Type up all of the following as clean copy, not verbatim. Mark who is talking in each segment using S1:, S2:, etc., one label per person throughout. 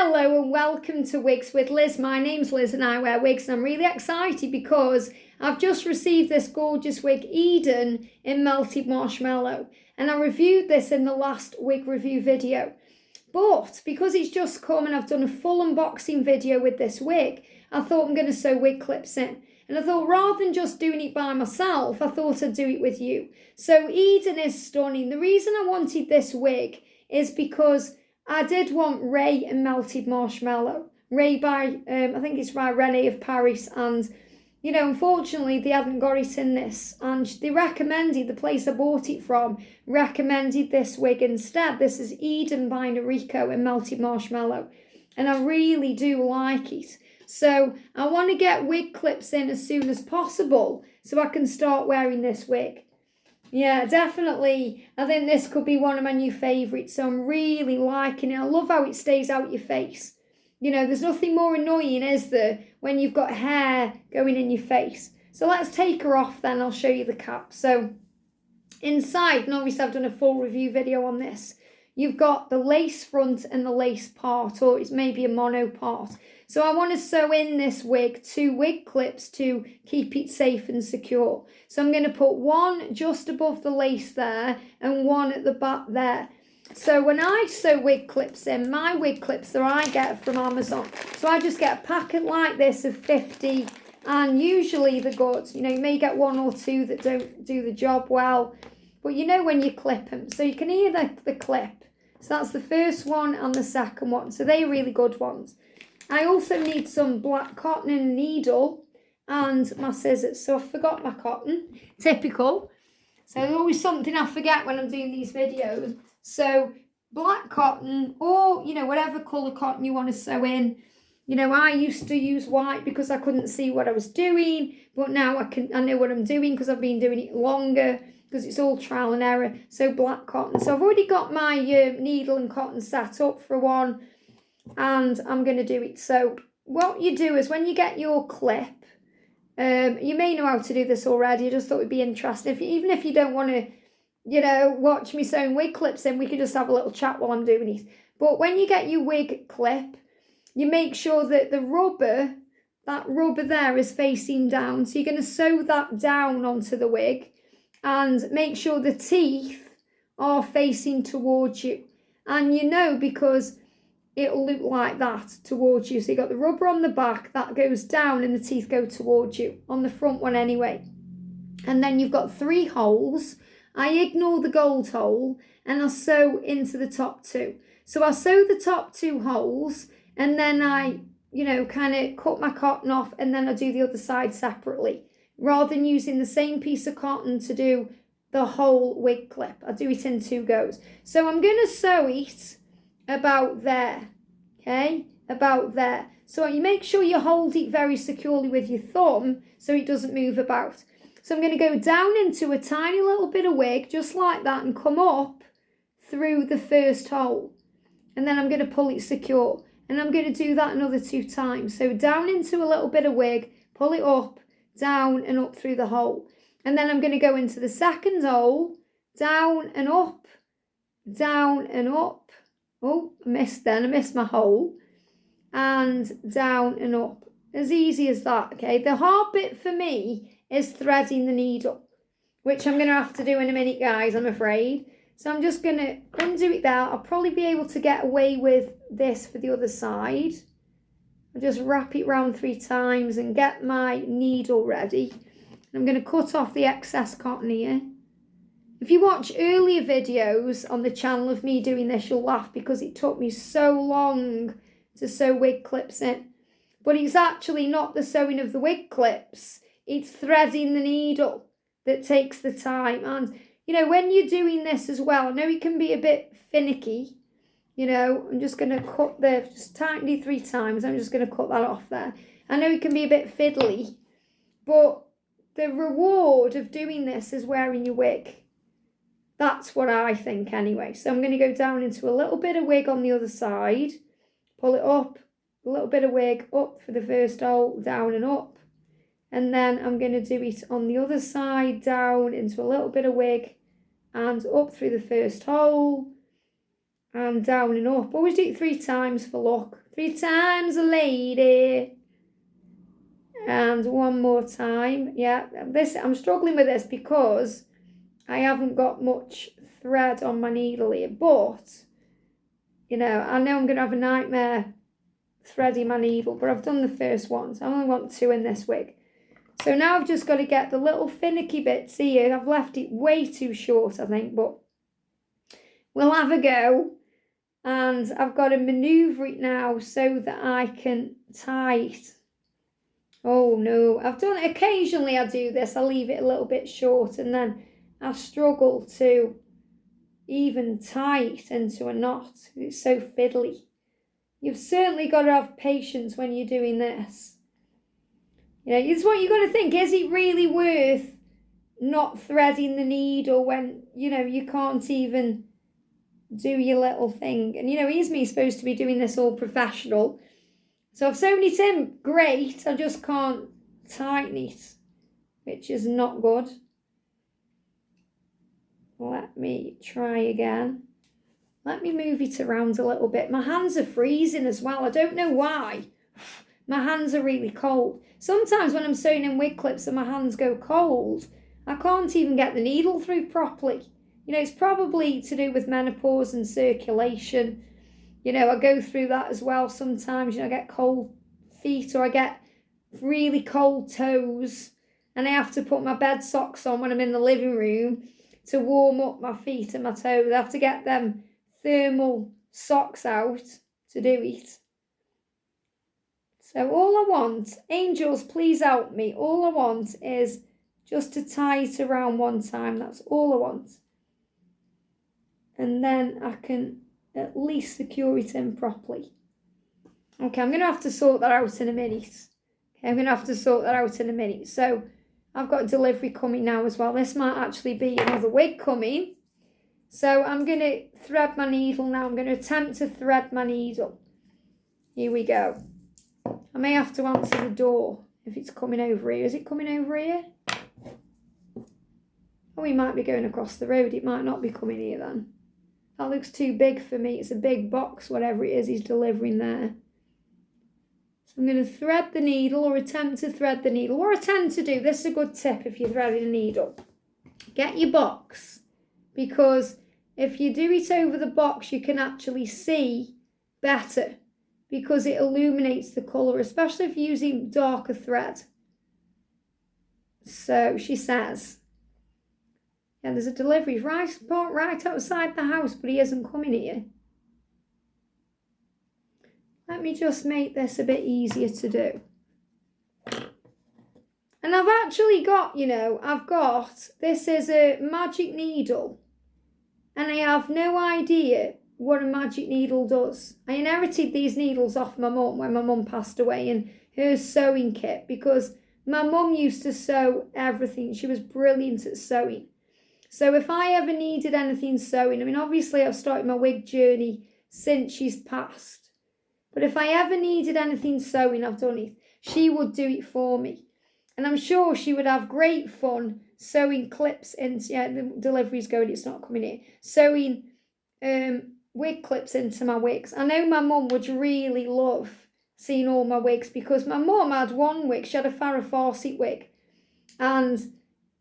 S1: Hello and welcome to Wigs with Liz. My name's Liz and I wear wigs, and I'm really excited because I've just received this gorgeous wig Eden in melted marshmallow, and I reviewed this in the last wig review video. But because it's just come and I've done a full unboxing video with this wig, I thought I'm going to sew wig clips in. And I thought rather than just doing it by myself, I thought I'd do it with you. So Eden is stunning. The reason I wanted this wig is because I did want Ray and melted marshmallow. Ray by, I think it's by Renee of Paris. And, you know, unfortunately they hadn't got it in this. And they recommended, the place I bought it from, recommended this wig instead. This is Eden by Noriko and melted marshmallow. And I really do like it. So I want to get wig clips in as soon as possible so I can start wearing this wig. Yeah, definitely. I think this could be one of my new favourites. So I'm really liking it. I love how it stays out your face. You know, there's nothing more annoying, is there, when you've got hair going in your face. So let's take her off then. I'll show you the cap. So inside, and obviously I've done a full review video on this. You've got the lace front and the lace part, or it's maybe a mono part. So I want to sew in this wig 2 wig clips to keep it safe and secure. So I'm going to put one just above the lace there and one at the back there. So when I sew wig clips in, my wig clips that I get from Amazon, so I just get a packet like this of 50, and usually they're good. You know, you may get 1 or 2 that don't do the job well, but you know when you clip them. So you can hear the clip. So that's the first one and the second one. So they're really good ones. I also need some black cotton and a needle and my scissors. So I forgot my cotton. Typical. So there's always something I forget when I'm doing these videos. So black cotton, or, you know, whatever colour cotton you want to sew in. You know, I used to use white because I couldn't see what I was doing. But now I know what I'm doing because I've been doing it longer, because it's all trial and error. So black cotton. So I've already got my needle and cotton set up for one, and I'm going to do it. So what you do is when you get your clip, you may know how to do this already. I just thought it'd be interesting. Even if you don't want to, you know, watch me sewing wig clips in, we can just have a little chat while I'm doing it. But when you get your wig clip, you make sure that the rubber, that rubber there is facing down. So you're going to sew that down onto the wig. And make sure the teeth are facing towards you. And you know, because it'll look like that towards you. So you got the rubber on the back, that goes down and the teeth go towards you. On the front one anyway. And then you've got 3 holes. I ignore the gold hole and I sew into the top 2. So I sew the top 2 holes and then I, you know, kind of cut my cotton off and then I do the other side separately. Rather than using the same piece of cotton to do the whole wig clip. I do it in 2 goes. So I'm going to sew it about there, okay? About there. So you make sure you hold it very securely with your thumb so it doesn't move about. So I'm going to go down into a tiny little bit of wig, just like that, and come up through the first hole. And then I'm going to pull it secure. And I'm going to do that another 2 times. So down into a little bit of wig, pull it up, down and up through the hole. And then I'm going to go into the second hole, down and up, down and up. Oh, I missed my hole. And down and up. As easy as that, okay? The hard bit for me is threading the needle, which I'm going to have to do in a minute, guys, I'm afraid. So I'm just going to undo it there. I'll probably be able to get away with this for the other side. I'll just wrap it round 3 times and get my needle ready. I'm going to cut off the excess cotton here. If you watch earlier videos on the channel of me doing this, you'll laugh because it took me so long to sew wig clips in. But it's actually not the sewing of the wig clips. It's threading the needle that takes the time. And, you know, when you're doing this as well, I know it can be a bit finicky. You know, I'm just going to cut just tighten it 3 times. I'm just going to cut that off there. I know it can be a bit fiddly, but the reward of doing this is wearing your wig. That's what I think anyway. So I'm going to go down into a little bit of wig on the other side. Pull it up, a little bit of wig up for the first hole, down and up. And then I'm going to do it on the other side, down into a little bit of wig and up through the first hole. and down and up. Always do it 3 times for luck. 3 times a lady. And one more time. Yeah, I'm struggling with this because I haven't got much thread on my needle here. But, you know, I know I'm going to have a nightmare threading my needle. But I've done the first one. So I only want 2 in this wig. So now I've just got to get the little finicky bits here. I've left it way too short, I think. But we'll have a go. And I've got to manoeuvre it now so that I can tie it. Oh no, I've done it. Occasionally I do this. I leave it a little bit short and then I struggle to even tie it into a knot. It's so fiddly. You've certainly got to have patience when you're doing this. You know, it's what you've got to think. Is it really worth not threading the needle when, you know, you can't even do your little thing? And, you know, here's me supposed to be doing this all professional. So I've sewn it in, great, I just can't tighten it, which is not good. Let me try again. Let me move it around a little bit. My hands are freezing as well. I don't know why. My hands are really cold. Sometimes when I'm sewing in wig clips and my hands go cold, I can't even get the needle through properly. You know, it's probably to do with menopause and circulation. You know, I go through that as well sometimes. You know, I get cold feet or I get really cold toes and I have to put my bed socks on when I'm in the living room to warm up my feet and my toes. I have to get them thermal socks out to do it. So all I want, angels, please help me. All I want is just to tie it around one time. That's all I want. And then I can at least secure it in properly. Okay, I'm going to have to sort that out in a minute. Okay, I'm going to have to sort that out in a minute. So I've got delivery coming now as well. This might actually be another wig coming. So I'm going to thread my needle now. I'm going to attempt to thread my needle. Here we go. I may have to answer the door if it's coming over here. Is it coming over here? Oh, he might be going across the road. It might not be coming here then. That looks too big for me. It's a big box, whatever it is he's delivering there. So I'm going to thread the needle or attempt to thread the needle. Or attempt to do. This is a good tip if you're threading a needle. Get your box. Because if you do it over the box, you can actually see better. Because it illuminates the colour, especially if you're using darker thread. So she says... Yeah, there's a delivery right outside the house, but he isn't coming here. Let me just make this a bit easier to do. And I've actually got, you know, this is a magic needle. And I have no idea what a magic needle does. I inherited these needles off my mum when my mum passed away and her sewing kit because my mum used to sew everything. She was brilliant at sewing. So if I ever needed anything sewing, I mean, obviously I've started my wig journey since she's passed. But if I ever needed anything sewing, I've done it. She would do it for me. And I'm sure she would have great fun sewing clips into, yeah, the delivery's going, it's not coming here. Sewing wig clips into my wigs. I know my mum would really love seeing all my wigs because my mum had one wig, she had a Farrah Fawcett wig. And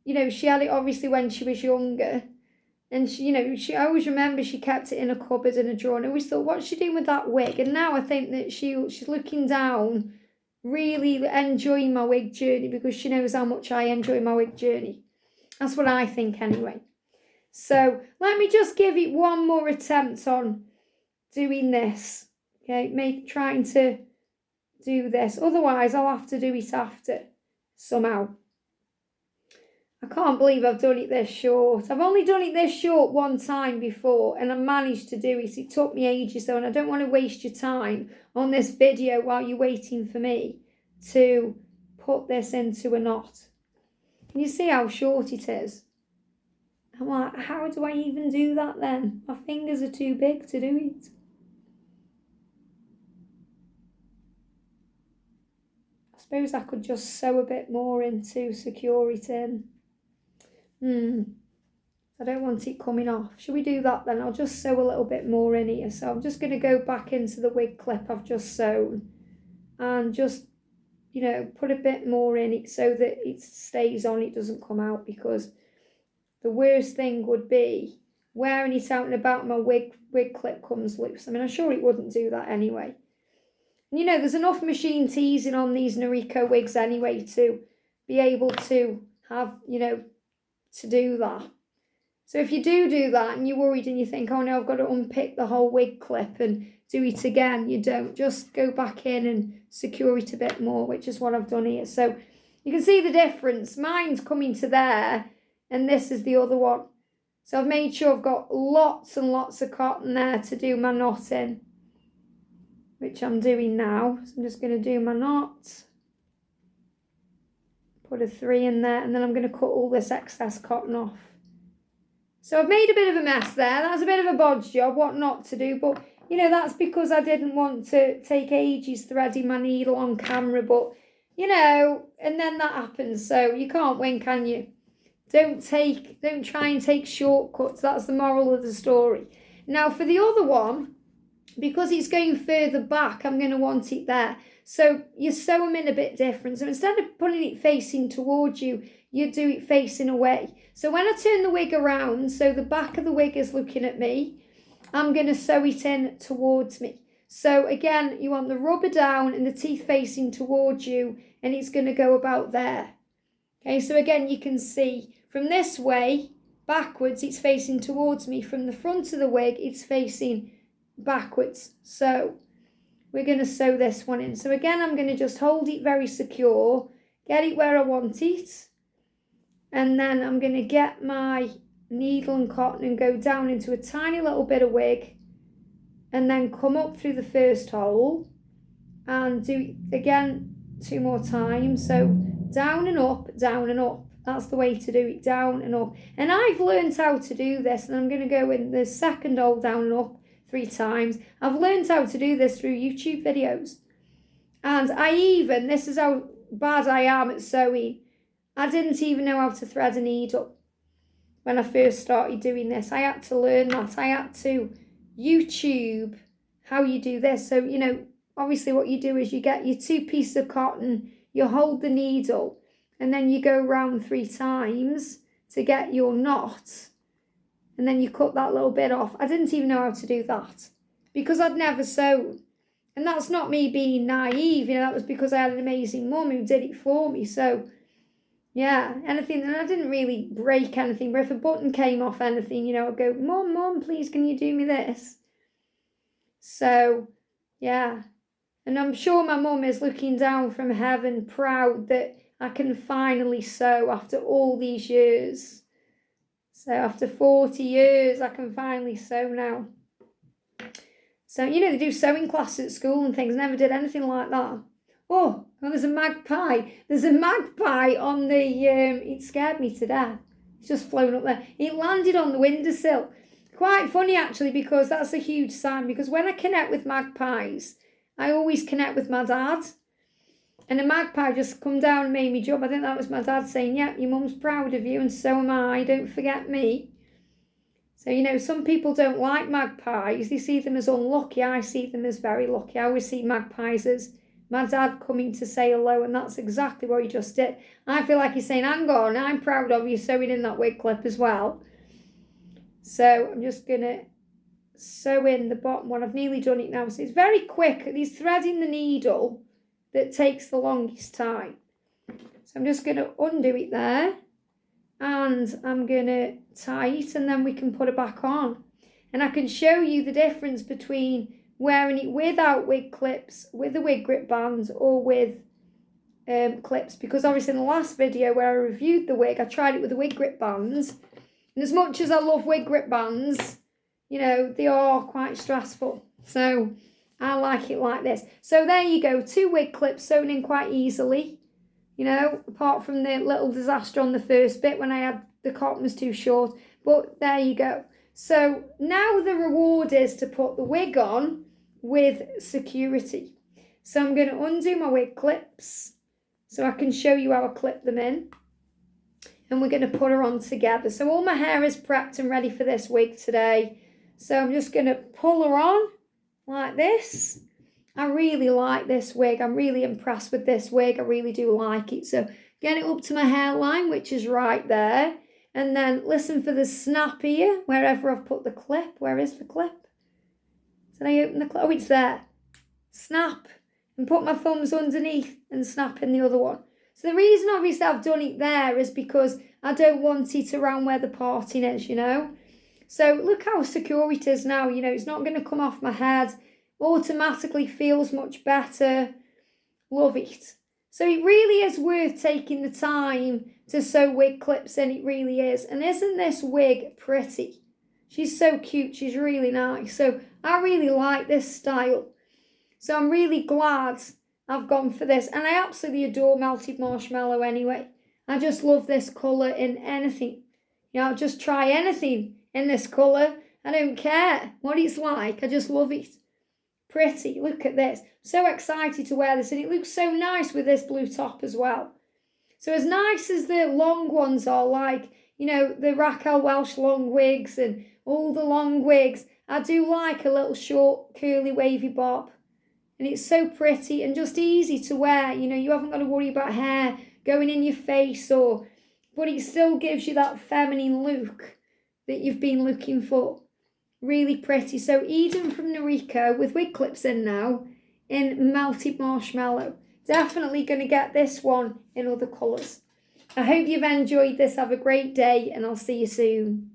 S1: you know, she had it obviously when she was younger. And she, you know, I always remember she kept it in a cupboard in a drawer. And I always thought, what's she doing with that wig? And now I think that she's looking down, really enjoying my wig journey because she knows how much I enjoy my wig journey. That's what I think anyway. So let me just give it one more attempt on doing this. Okay, trying to do this. Otherwise, I'll have to do it after somehow. I can't believe I've done it this short. I've only done it this short one time before and I managed to do it. It took me ages though and I don't want to waste your time on this video while you're waiting for me to put this into a knot. Can you see how short it is? I'm like, how do I even do that then? My fingers are too big to do it. I suppose I could just sew a bit more in to secure it in. I don't want it coming off. Should we do that then? I'll just sew a little bit more in here. So I'm just going to go back into the wig clip I've just sewn and just, you know, put a bit more in it so that it stays on, it doesn't come out, because the worst thing would be wearing it out and about, my wig clip comes loose. I mean, I'm sure it wouldn't do that anyway. And you know, there's enough machine teasing on these Noriko wigs anyway to be able to have, you know, to do that. So if you do that and you're worried and you think, oh no, I've got to unpick the whole wig clip and do it again, you don't. Just go back in and secure it a bit more, which is what I've done here. So you can see the difference. Mine's coming to there and this is the other one. So I've made sure I've got lots and lots of cotton there to do my knot in, which I'm doing now. So I'm just going to do my knot. Put a 3 in there, and then I'm going to cut all this excess cotton off. So I've made a bit of a mess there. That's a bit of a bodge job, what not to do. But, you know, that's because I didn't want to take ages threading my needle on camera. But, you know, and then that happens. So you can't win, can you? Don't try and take shortcuts. That's the moral of the story. Now, for the other one, because it's going further back, I'm going to want it there. So you sew them in a bit different. So instead of putting it facing towards you, you do it facing away. So when I turn the wig around, so the back of the wig is looking at me, I'm going to sew it in towards me. So again, you want the rubber down and the teeth facing towards you, and it's going to go about there. Okay, so again, you can see from this way, backwards, it's facing towards me. From the front of the wig, it's facing backwards. So we're going to sew this one in. So again, I'm going to just hold it very secure, get it where I want it. And then I'm going to get my needle and cotton and go down into a tiny little bit of wig and then come up through the first hole and do it again 2 more times. So down and up, down and up. That's the way to do it, down and up. And I've learned how to do this, and I'm going to go in the second hole down and up 3 times. I've learned how to do this through YouTube videos. And this is how bad I am at sewing, I didn't even know how to thread a needle when I first started doing this. I had to learn that. I had to YouTube how you do this. So, you know, obviously what you do is you get your 2 pieces of cotton, you hold the needle, and then you go round 3 times to get your knot. And then you cut that little bit off. I didn't even know how to do that because I'd never sewn. And that's not me being naive, you know, that was because I had an amazing mum who did it for me. So, yeah, anything, and I didn't really break anything, but if a button came off anything, you know, I'd go, Mum, please, can you do me this? So, yeah. And I'm sure my mum is looking down from heaven, proud that I can finally sew after all these years. So after 40 years, I can finally sew now. So, you know, they do sewing classes at school and things. Never did anything like that. Oh, there's a magpie. There's a magpie on the, it scared me to death. It's just flown up there. It landed on the windowsill. Quite funny, actually, because that's a huge sign. Because when I connect with magpies, I always connect with my dad. And a magpie just come down and made me jump. I think that was my dad saying, yeah, your mum's proud of you and so am I. Don't forget me. So, you know, some people don't like magpies. They see them as unlucky. I see them as very lucky. I always see magpies as my dad coming to say hello, and that's exactly what he just did. I feel like he's saying, hang on, I'm proud of you sewing in that wig clip as well. So I'm just going to sew in the bottom one. I've nearly done it now. So it's very quick. It's threading the needle that takes the longest time. So I'm just going to undo it there. And I'm going to tie it, and then we can put it back on. And I can show you the difference between wearing it without wig clips, with the wig grip bands, or with clips. Because obviously in the last video where I reviewed the wig, I tried it with the wig grip bands. And as much as I love wig grip bands, you know, they are quite stressful. So I like it like this. So there you go, 2 wig clips sewn in quite easily. You know, apart from the little disaster on the first bit when I had the cotton was too short. But there you go. So now the reward is to put the wig on with security. So I'm going to undo my wig clips so I can show you how I clip them in. and we're going to put her on together. So all my hair is prepped and ready for this wig today. So I'm just going to pull her on like this. I really like this wig. I'm really impressed with this wig. I really do like it. So get it up to my hairline, which is right there. And then listen for the snap here, wherever I've put the clip. Where is the clip? Did I open the clip? Oh, it's there. Snap. And put my thumbs underneath and snap in the other one. So the reason obviously I've done it there is because I don't want it around where the parting is, you know. So look how secure it is now, you know, it's not going to come off my head. Automatically feels much better. Love it. So it really is worth taking the time to sew wig clips in, it really is. And isn't this wig pretty? She's so cute, she's really nice. So I really like this style. So I'm really glad I've gone for this. And I absolutely adore melted marshmallow anyway. I just love this colour in anything. You know, I'll just try anything in this colour. I don't care what it's like. I just love it. Pretty. Look at this. So excited to wear this. And it looks so nice with this blue top as well. So as nice as the long ones are, like, you know, the Raquel Welch long wigs and all the long wigs, I do like a little short, curly, wavy bob. And it's so pretty and just easy to wear. You know, you haven't got to worry about hair going in your face but it still gives you that feminine look that you've been looking for. Really pretty. So Eden from Noriko with wig clips in now in melted marshmallow. Definitely going to get this one in other colours. I hope you've enjoyed this. Have a great day and I'll see you soon.